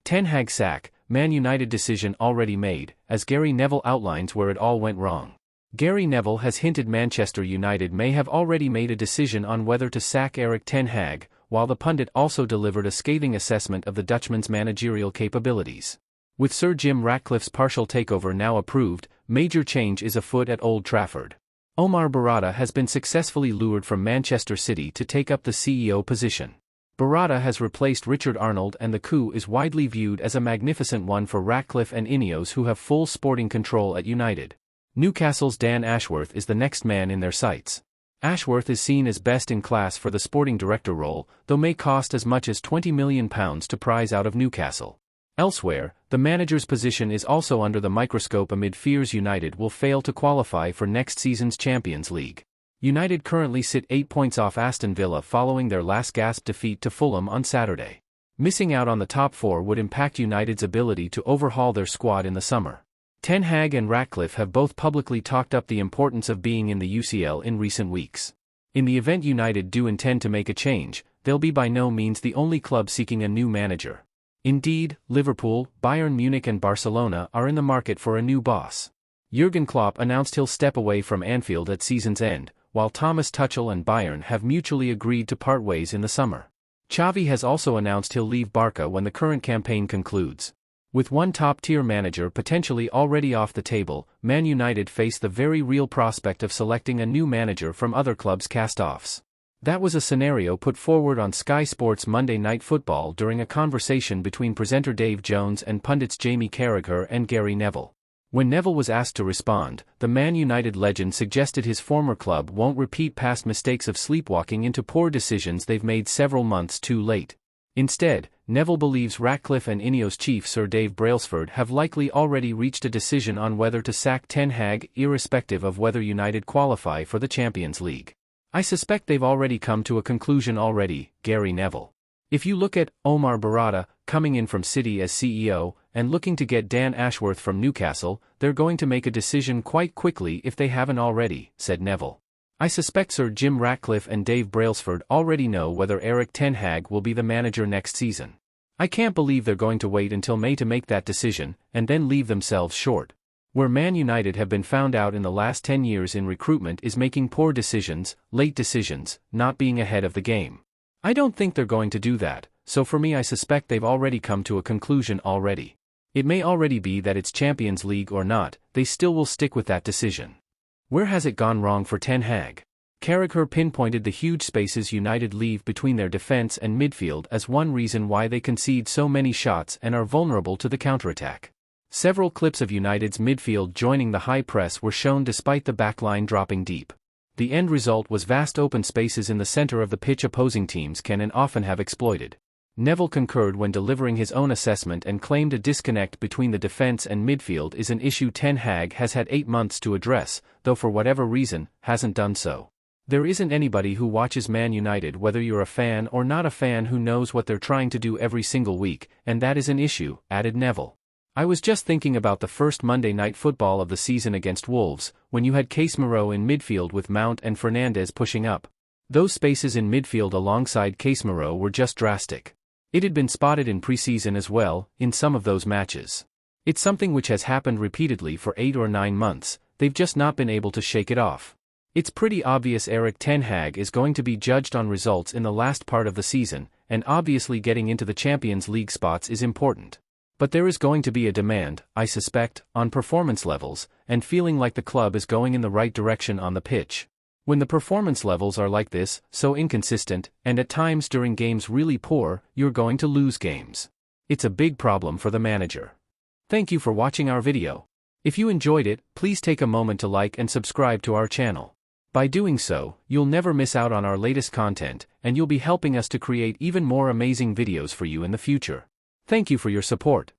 Ten Hag sack, Man United decision already made, as Gary Neville outlines where it all went wrong. Gary Neville has hinted Manchester United may have already made a decision on whether to sack Ten Hag, while the pundit also delivered a scathing assessment of the Dutchman's managerial capabilities. With Sir Jim Ratcliffe's partial takeover now approved, major change is afoot at Old Trafford. Omar Barada has been successfully lured from Manchester City to take up the CEO position. Barada has replaced Richard Arnold, and the coup is widely viewed as a magnificent one for Ratcliffe and Ineos, who have full sporting control at United. Newcastle's Dan Ashworth is the next man in their sights. Ashworth is seen as best in class for the sporting director role, though may cost as much as £20 million to prize out of Newcastle. Elsewhere, the manager's position is also under the microscope amid fears United will fail to qualify for next season's Champions League. United currently sit 8 points off Aston Villa following their last-gasp defeat to Fulham on Saturday. Missing out on the top four would impact United's ability to overhaul their squad in the summer. Ten Hag and Ratcliffe have both publicly talked up the importance of being in the UCL in recent weeks. In the event United do intend to make a change, they'll be by no means the only club seeking a new manager. Indeed, Liverpool, Bayern Munich and Barcelona are in the market for a new boss. Jurgen Klopp announced he'll step away from Anfield at season's end, while Thomas Tuchel and Bayern have mutually agreed to part ways in the summer. Xavi has also announced he'll leave Barca when the current campaign concludes. With one top-tier manager potentially already off the table, Man United face the very real prospect of selecting a new manager from other clubs' cast-offs. That was a scenario put forward on Sky Sports Monday Night Football during a conversation between presenter Dave Jones and pundits Jamie Carragher and Gary Neville. When Neville was asked to respond, the Man United legend suggested his former club won't repeat past mistakes of sleepwalking into poor decisions they've made several months too late. Instead, Neville believes Ratcliffe and Ineos chief Sir Dave Brailsford have likely already reached a decision on whether to sack Ten Hag, irrespective of whether United qualify for the Champions League. I suspect they've already come to a conclusion already, Gary Neville. If you look at Omar Barada, coming in from City as CEO, and looking to get Dan Ashworth from Newcastle, they're going to make a decision quite quickly if they haven't already, said Neville. I suspect Sir Jim Ratcliffe and Dave Brailsford already know whether Ten Hag will be the manager next season. I can't believe they're going to wait until May to make that decision, and then leave themselves short. Where Man United have been found out in the last 10 years in recruitment is making poor decisions, late decisions, not being ahead of the game. I don't think they're going to do that, so for me I suspect they've already come to a conclusion already. It may already be that it's Champions League or not, they still will stick with that decision. Where has it gone wrong for Ten Hag? Carragher pinpointed the huge spaces United leave between their defense and midfield as one reason why they concede so many shots and are vulnerable to the counterattack. Several clips of United's midfield joining the high press were shown despite the backline dropping deep. The end result was vast open spaces in the center of the pitch opposing teams can and often have exploited. Neville concurred when delivering his own assessment and claimed a disconnect between the defense and midfield is an issue Ten Hag has had 8 months to address, though for whatever reason, hasn't done so. There isn't anybody who watches Man United, whether you're a fan or not a fan, who knows what they're trying to do every single week, and that is an issue, added Neville. I was just thinking about the first Monday Night Football of the season against Wolves, when you had Casemiro in midfield with Mount and Fernandes pushing up. Those spaces in midfield alongside Casemiro were just drastic. It had been spotted in pre-season as well, in some of those matches. It's something which has happened repeatedly for 8 or 9 months, they've just not been able to shake it off. It's pretty obvious Ten Hag is going to be judged on results in the last part of the season, and obviously getting into the Champions League spots is important. But there is going to be a demand, I suspect, on performance levels, and feeling like the club is going in the right direction on the pitch. When the performance levels are like this, so inconsistent, and at times during games really poor, you're going to lose games. It's a big problem for the manager. Thank you for watching our video. If you enjoyed it, please take a moment to like and subscribe to our channel. By doing so, you'll never miss out on our latest content, and you'll be helping us to create even more amazing videos for you in the future. Thank you for your support.